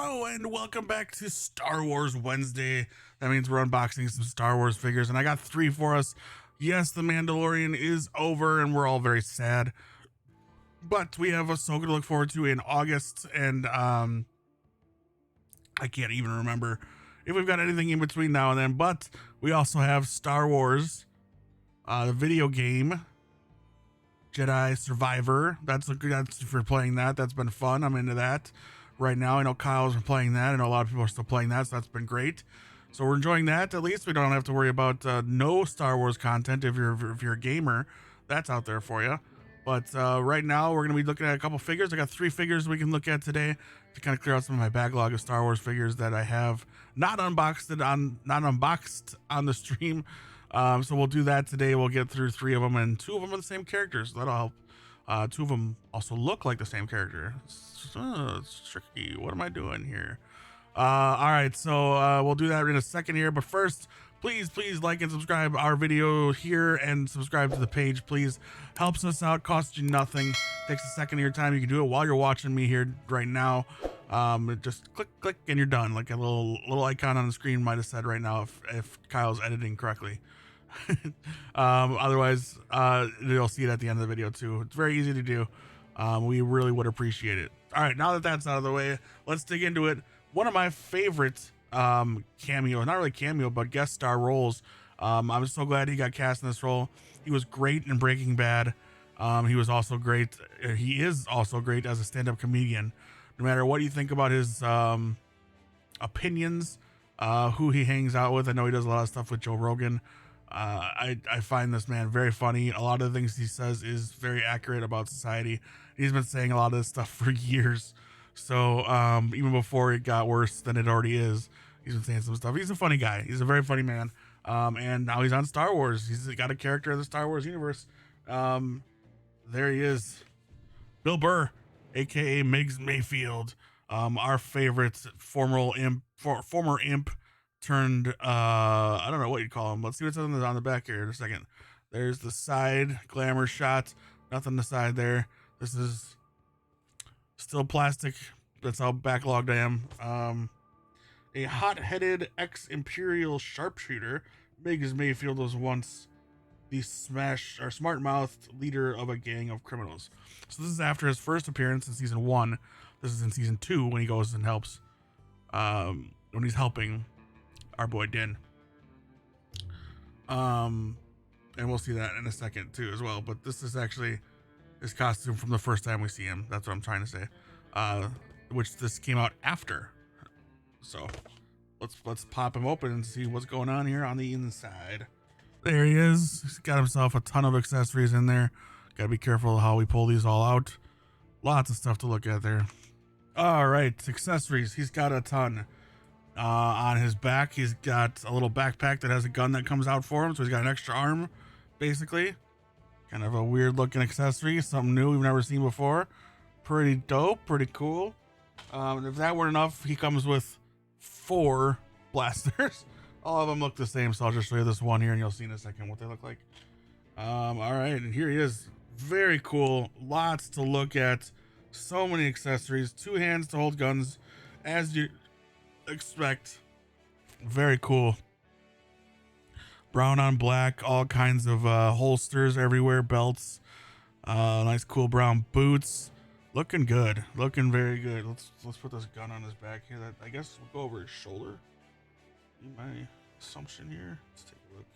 Hello and welcome back to Star Wars Wednesday. That means we're unboxing some Star Wars figures, and I got 3 for us. Yes, The Mandalorian is over and we're all very sad, but we have Ahsoka to look forward to in August, and I can't even remember if we've got anything in between now and then, but we also have Star Wars, the video game, Jedi Survivor. That's for playing that. That's been fun. I'm into that right now. I know Kyle's been playing that. I know a lot of people are still playing that, so that's been great. So we're enjoying that. At least we don't have to worry about no Star Wars content if you're a gamer. That's out there for you. But right now we're gonna be looking at a couple figures. I got 3 figures we can look at today to kind of clear out some of my backlog of Star Wars figures that I have not unboxed on the stream. So we'll do that today. We'll get through 3 of them, and 2 of them are the same characters. That'll help. 2 of them also look like the same character. It's tricky. What am I doing here? All right, so we'll do that in a second here. But first, please like and subscribe our video here and subscribe to the page, please. Helps us out, costs you nothing. Takes a second of your time. You can do it while you're watching me here right now. Just click and you're done. Like a little icon on the screen might have said right now if Kyle's editing correctly. Otherwise, you'll see it at the end of the video too. It's very easy to do. We really would appreciate it. All right, now that that's out of the way, let's dig into it. One of my favorite cameo, not really cameo, but guest star roles. I'm so glad he got cast in this role. He was great in Breaking Bad. He was also great. He is also great as a stand-up comedian. No matter what you think about his opinions, who he hangs out with. I know he does a lot of stuff with Joe Rogan. I find this man very funny. A lot of the things he says is very accurate about society. He's been saying a lot of this stuff for years. So even before it got worse than it already is, he's been saying some stuff. He's a funny guy. He's a very funny man. And now he's on Star Wars. He's got a character in the Star Wars universe. There he is. Bill Burr, aka Migs Mayfeld. Our favorite former imp turned I don't know what you'd call him. Let's see what's on the back here in a second. There's the side glamour shot. Nothing on the side there. This is still plastic. That's how backlogged I am. A hot-headed ex-imperial sharpshooter, Migs Mayfeld was once the smart-mouthed leader of a gang of criminals. So this is after his first appearance in season 1. This is in season 2 when he goes and helps. When he's helping our boy Din. And we'll see that in a second too as well. But this is actually his costume from the first time we see him. That's what I'm trying to say. Which this came out after. So let's pop him open and see what's going on here on the inside. There he is. He's got himself a ton of accessories in there. Gotta be careful how we pull these all out. Lots of stuff to look at there. All right, accessories. He's got a ton. On his back, he's got a little backpack that has a gun that comes out for him, so he's got an extra arm, basically. Kind of a weird looking accessory, something new we've never seen before. Pretty dope, pretty cool. If that weren't enough, he comes with 4 blasters. All of them look the same, so I'll just show you this one here and you'll see in a second what they look like. All right, and here he is. Very cool, lots to look at. So many accessories, 2 hands to hold guns, as you expect. Very cool. Brown on black, all kinds of holsters everywhere, belts, nice cool brown boots. Looking good, looking very good. Let's put this gun on his back here. That I guess we'll go over his shoulder. Be my assumption here. Let's take a look.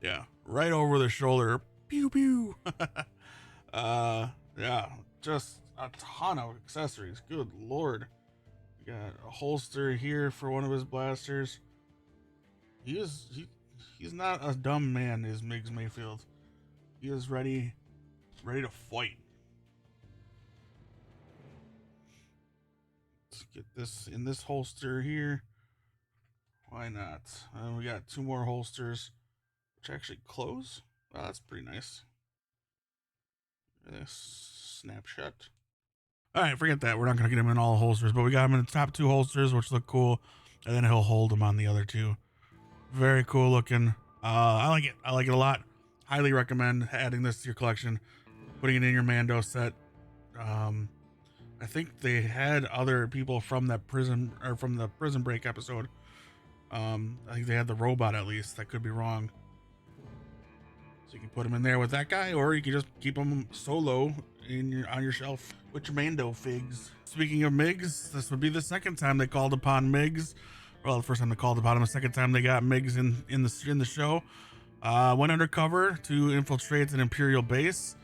Yeah, right over the shoulder. Pew pew. Yeah, just a ton of accessories. Good lord. We got a holster here for one of his blasters. He's not a dumb man, is Migs Mayfeld. He is ready to fight. Let's get this in this holster here. Why not? We got 2 more holsters, which actually close. Wow, that's pretty nice. Snapshot. All right, forget that. We're not going to get him in all the holsters, but we got him in the top 2 holsters, which look cool. And then he'll hold them on the other 2. Very cool looking. I like it. I like it a lot. Highly recommend adding this to your collection, putting it in your Mando set. I think they had other people from that prison, or from the prison break episode. I think they had the robot at least. I could be wrong. So you can put him in there with that guy, or you can just keep him solo on your shelf with your Mando figs. Speaking of Migs, this would be the second time they called upon Migs. Well, the first time they called upon him, the second time they got Migs in the show. Went undercover to infiltrate an Imperial base.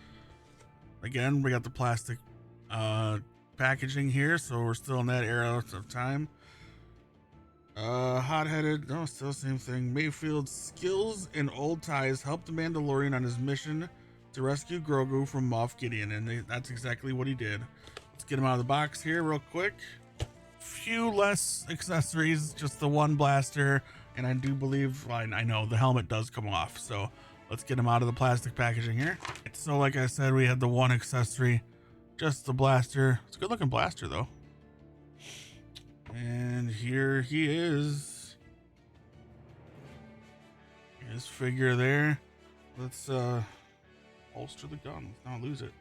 Again, we got the plastic packaging here, so we're still in that era of time. Hot-headed, no, still same thing. Mayfeld's skills and old ties helped the Mandalorian on his mission to rescue Grogu from Moff Gideon, and that's exactly what he did. Let's get him out of the box here real quick. Few less accessories, just the one blaster, and I do believe, well, I know the helmet does come off, so let's get him out of the plastic packaging here. So like I said, we had the one accessory, just the blaster. It's a good looking blaster though. And here he is. His figure there. Let's holster the gun. Let's not lose it.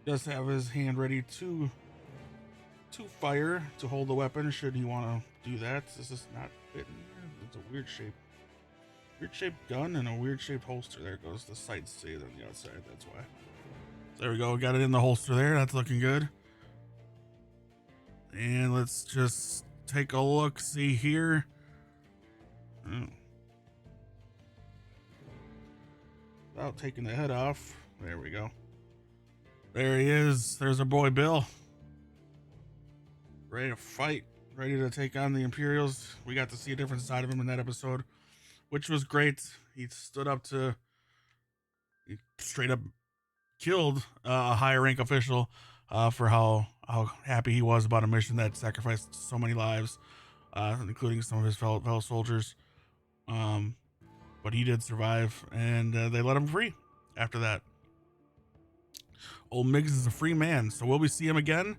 He does have his hand ready to fire, to hold the weapon should he want to do that. This is not fitting. It's a weird shape. Weird shaped gun and a weird shaped holster. There goes the sight stayed on the outside, that's why. There we go, got it in the holster there. That's looking good. And let's just take a look, see here. Oh. Without taking the head off. There we go. There he is. There's our boy Bill. Ready to fight. Ready to take on the Imperials. We got to see a different side of him in that episode, which was great. He stood up to... He straight up killed a higher rank official for how happy he was about a mission that sacrificed so many lives, including some of his fellow soldiers. But he did survive, and they let him free after that. Old Migs is a free man, so will we see him again?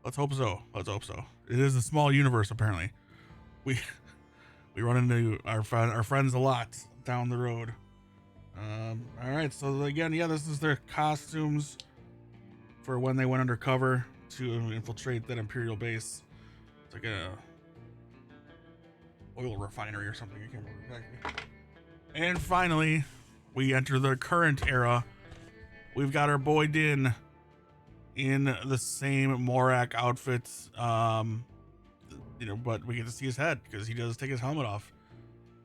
Let's hope so. Let's hope so. It is a small universe, apparently. We run into our friends a lot down the road. All right, so again, yeah, this is their costumes for when they went undercover to infiltrate that Imperial base. It's like a oil refinery or something. I can't remember exactly. And finally, we enter the current era. We've got our boy Din in the same Morak outfits, but we get to see his head because he does take his helmet off.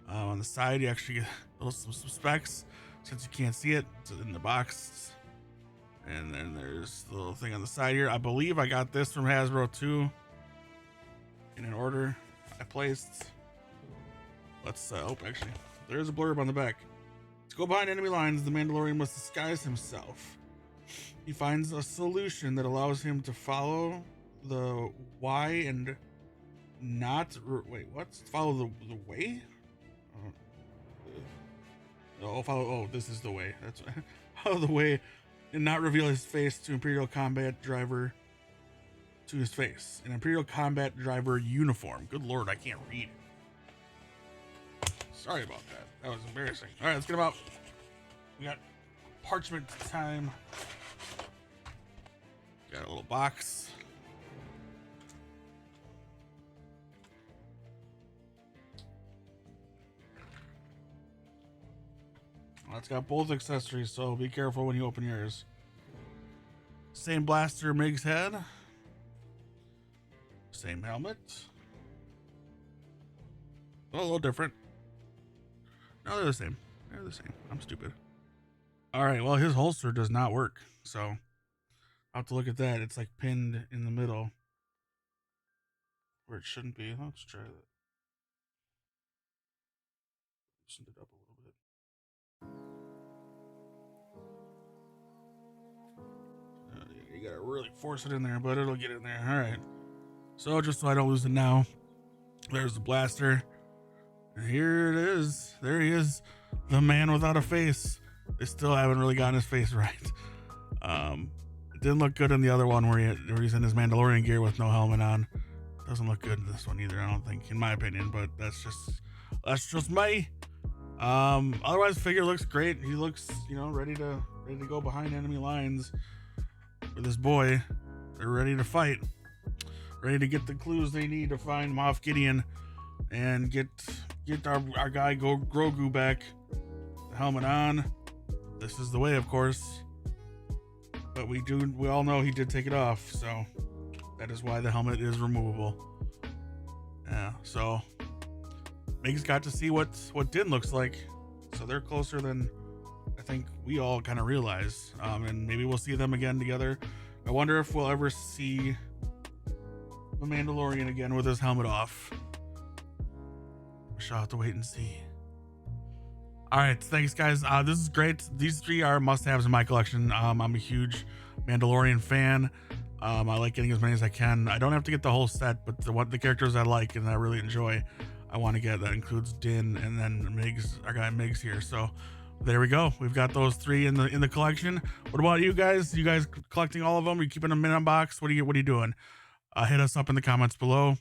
On the side, you actually get some specs. Since you can't see it, it's in the box. And then there's the little thing on the side here. I believe I got this from Hasbro too, in an order I placed. Let's actually, there's a blurb on the back. To go behind enemy lines, the Mandalorian must disguise himself. He finds a solution that allows him to follow the Y and not follow the way. This is the way. That's follow the way and not reveal his face to Imperial combat driver to his face. An Imperial combat driver uniform. Good Lord, I can't read. Sorry about that. That was embarrassing. All right, let's get him out. We got parchment time. Got a little box. Well, it's got both accessories, so be careful when you open yours. Same blaster Migs had. Same helmet. Well, a little different. No, they're the same. They're the same. I'm stupid. All right, well, his holster does not work, so I'll have to look at that. It's like pinned in the middle where it shouldn't be. Let's try that. Loosen it up a little bit. You gotta really force it in there, but it'll get in there. All right. So just so I don't lose it now, there's the blaster. And here it is. There he is, the man without a face. They still haven't really gotten his face right. It didn't look good in the other one where he's in his Mandalorian gear with no helmet on. Doesn't look good in this one either, I don't think, in my opinion. But that's just me. Otherwise, figure looks great. He looks, you know, ready to go behind enemy lines with his boy. They're ready to fight, ready to get the clues they need to find Moff Gideon and get our guy Grogu back. The helmet on. This is the way, of course. But we all know he did take it off, so that is why the helmet is removable. Yeah, so Migs got to see what Din looks like, so they're closer than I think we all kind of realize. And maybe we'll see them again together. I wonder if we'll ever see the Mandalorian again with his helmet off. We shall have to wait and see. All right, thanks guys. This is great. These 3 are must-haves in my collection. I'm a huge Mandalorian fan. I like getting as many as I can. I don't have to get the whole set, but the characters I like and I really enjoy, I want to get. That includes Din and then Migs, our guy Migs here. So there we go. We've got those 3 in the collection. What about you guys? You guys collecting all of them? Are you keeping them in a box? What are you doing? Hit us up in the comments below.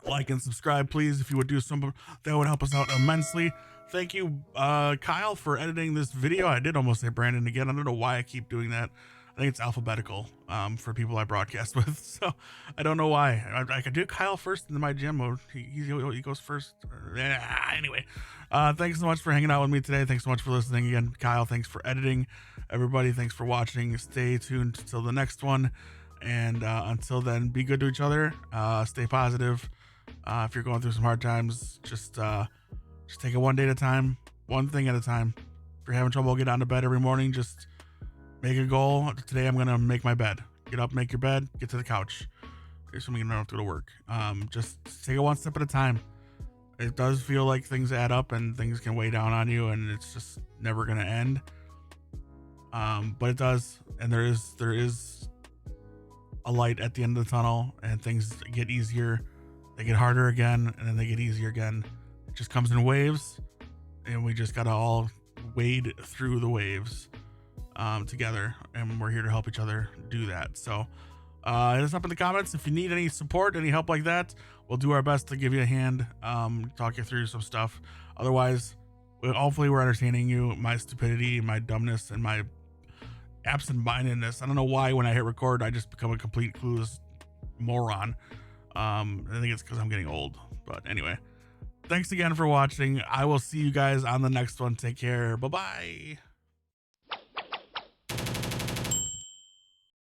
Like and subscribe, please. If you would do some, that would help us out immensely. Thank you, Kyle, for editing this video. I did almost say Brandon again. I don't know why I keep doing that. I think it's alphabetical for people I broadcast with, so I don't know why. I could do Kyle first in my gym mode. He goes first. Anyway, thanks so much for hanging out with me today. Thanks so much for listening again, Kyle. Thanks for editing. Everybody, thanks for watching. Stay tuned till the next one, and until then, be good to each other. Stay positive. If you're going through some hard times, just take it one day at a time, one thing at a time. If you're having trouble getting out of bed every morning, just make a goal. Today I'm gonna make my bed. Get up, make your bed, get to the couch. Here's something you don't have to go to work. Just take it one step at a time. It does feel like things add up and things can weigh down on you, and it's just never gonna end. But it does, and there is a light at the end of the tunnel, and things get easier. They get harder again, and then they get easier again. It just comes in waves, and we just gotta all wade through the waves together, and we're here to help each other do that. So hit us up in the comments if you need any support, any help like that. We'll do our best to give you a hand, talk you through some stuff. Otherwise, hopefully we're entertaining you. My stupidity, my dumbness, and my absent-mindedness. I don't know why when I hit record I just become a complete clueless moron. I think it's because I'm getting old. But anyway, thanks again for watching. I will see you guys on the next one. Take care. Bye-bye.